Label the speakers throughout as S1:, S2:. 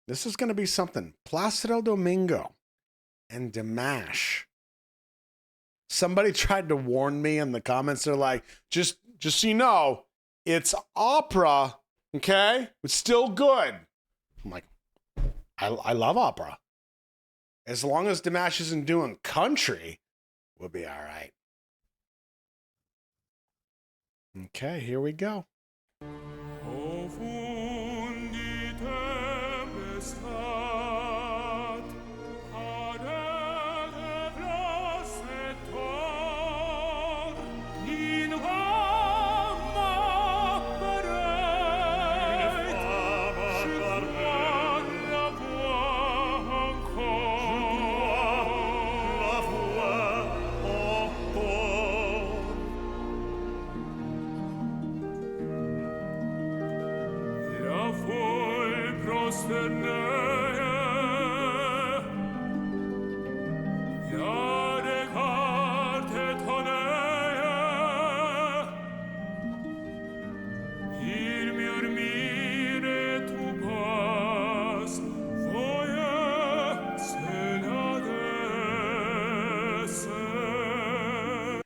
S1: This is going to be something. Placido, Domingo, and Dimash. Somebody tried to warn me in the comments. They're like, just so you know, it's opera, okay? It's still good. I'm like, I love opera. As long as Dimash isn't doing country, we'll be all right. Okay, here we go.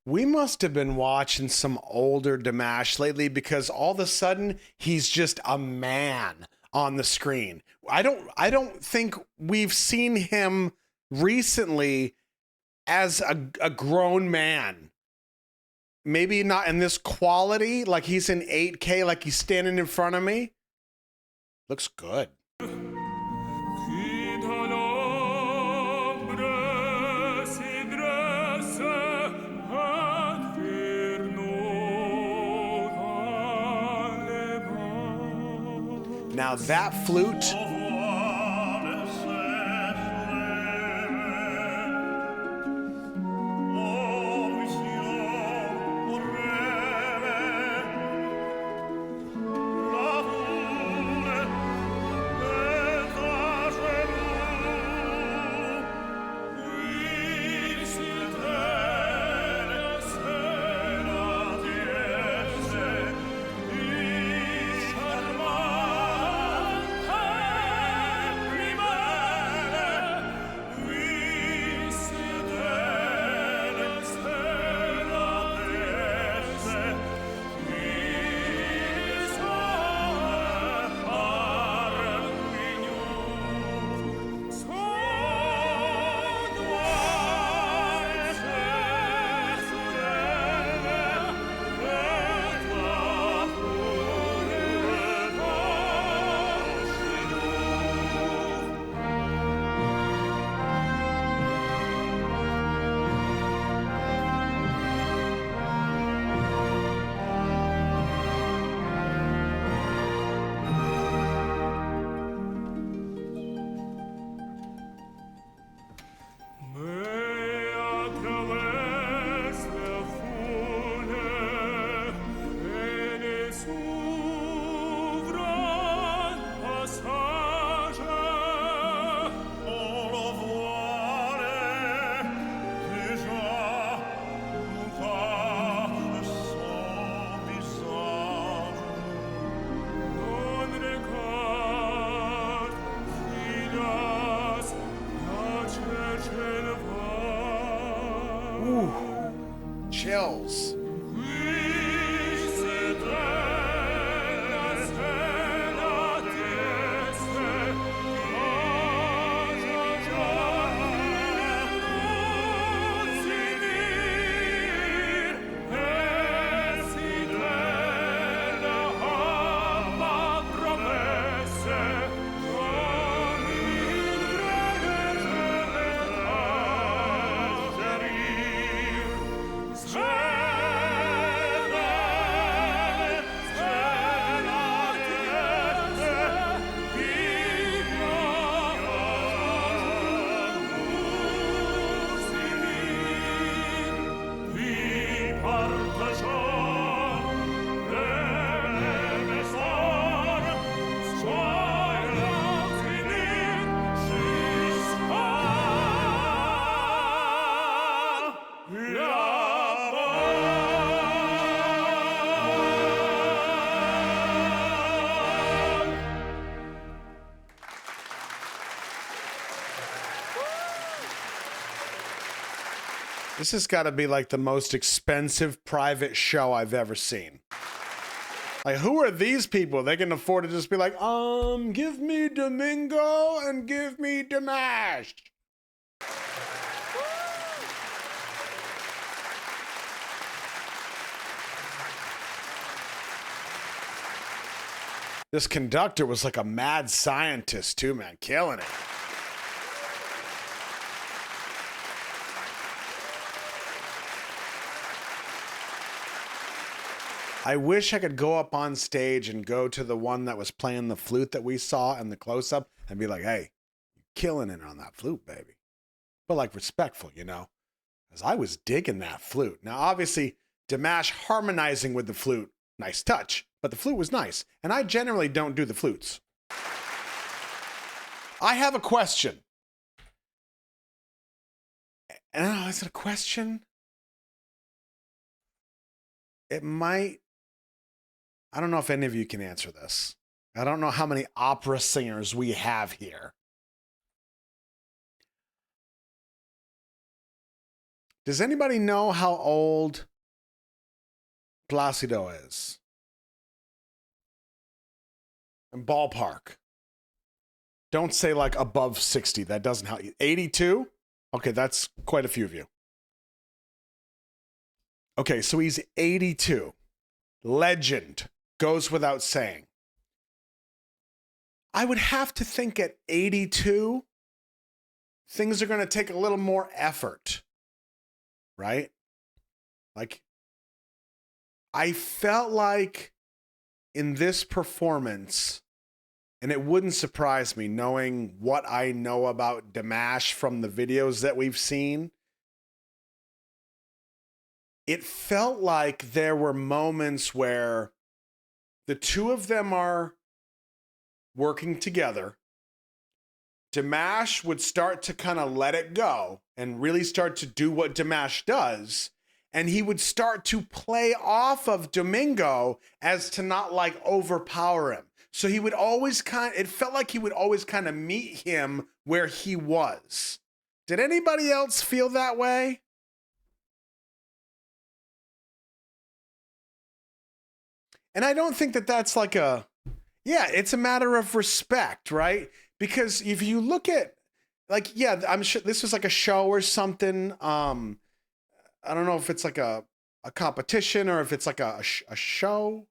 S1: We must have been watching some older Dimash lately because all of a sudden he's just a man on the screen. I don't think we've seen him recently as a grown man. Maybe not in this quality, like he's in 8K, like he's standing in front of me. Looks good. Now that flute. Chills.
S2: Hey!
S1: This has got to be like the most expensive private show I've ever seen. Like, who are these people? They can afford to just be like, give me Domingo and give me Dimash. This conductor was like a mad scientist too, man. Killing it. I wish I could go up on stage and go to the one that was playing the flute that we saw in the close-up and be like, hey, you're killing it on that flute, baby. But like respectful, you know? Because I was digging that flute. Now, obviously, Dimash harmonizing with the flute, nice touch. But the flute was nice. And I generally don't do the flutes. I have a question. And is it a question? It might. I don't know if any of you can answer this. I don't know how many opera singers we have here. Does anybody know how old Placido is? And ballpark. Don't say like above 60. That doesn't help you. 82? Okay, that's quite a few of you. Okay, so he's 82. Legend. Goes without saying. I would have to think at 82, things are going to take a little more effort. Right? Like, I felt like in this performance, and it wouldn't surprise me knowing what I know about Dimash from the videos that we've seen, it felt like there were moments where the two of them are working together. Dimash would start to kind of let it go and really start to do what Dimash does. And he would start to play off of Domingo as to not like overpower him. So he would always it felt like he would always kind of meet him where he was. Did anybody else feel that way? And I don't think that that's like it's a matter of respect, right? Because if you look at, like, yeah, I'm sure this was like a show or something. I don't know if it's like a competition or if it's like a show,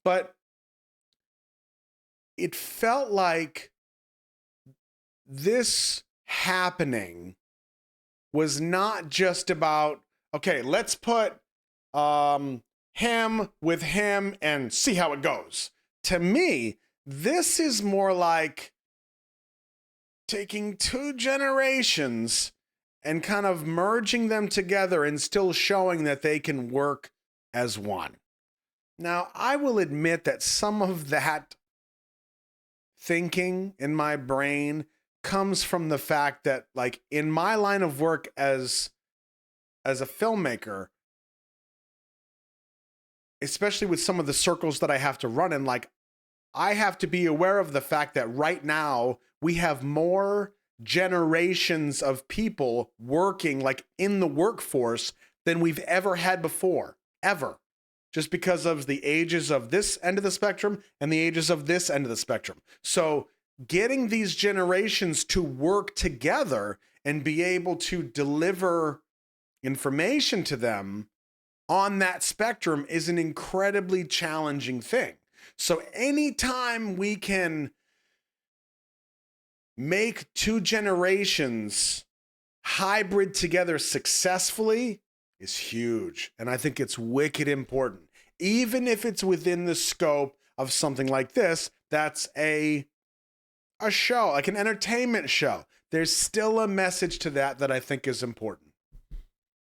S1: but it felt like this happening was not just about, okay, let's put him with him and see how it goes. To me, this is more like taking two generations and kind of merging them together and still showing that they can work as one. Now, I will admit that some of that thinking in my brain comes from the fact that, like, in my line of work as a filmmaker, especially with some of the circles that I have to run in, like, I have to be aware of the fact that right now we have more generations of people working like in the workforce than we've ever had before, ever. Just because of the ages of this end of the spectrum and the ages of this end of the spectrum. So getting these generations to work together and be able to deliver information to them on that spectrum is an incredibly challenging thing. So anytime we can make two generations hybrid together successfully is huge. And I think it's wicked important. Even if it's within the scope of something like this, that's a show, like an entertainment show. There's still a message to that I think is important.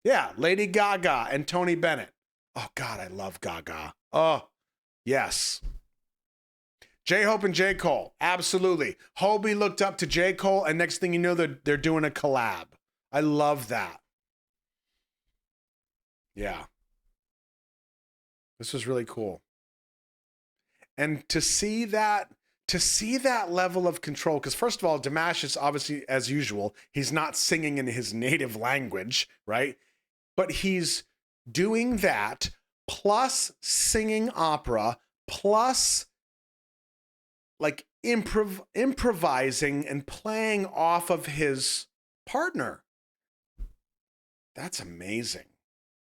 S1: Yeah, Lady Gaga and Tony Bennett. Oh, God, I love Gaga. Oh, yes. J-Hope and J. Cole, absolutely. Hobie looked up to J. Cole, and next thing you know, they're doing a collab. I love that. Yeah. This was really cool. And to see that, to see that level of control, because first of all, Dimash is obviously, as usual, he's not singing in his native language, right? But he's doing that plus singing opera plus like improvising and playing off of his partner. That's amazing.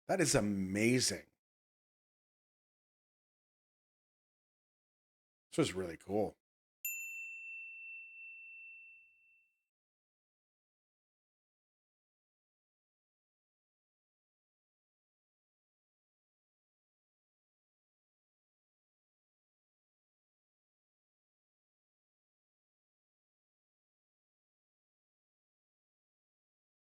S1: That is amazing. This was really cool.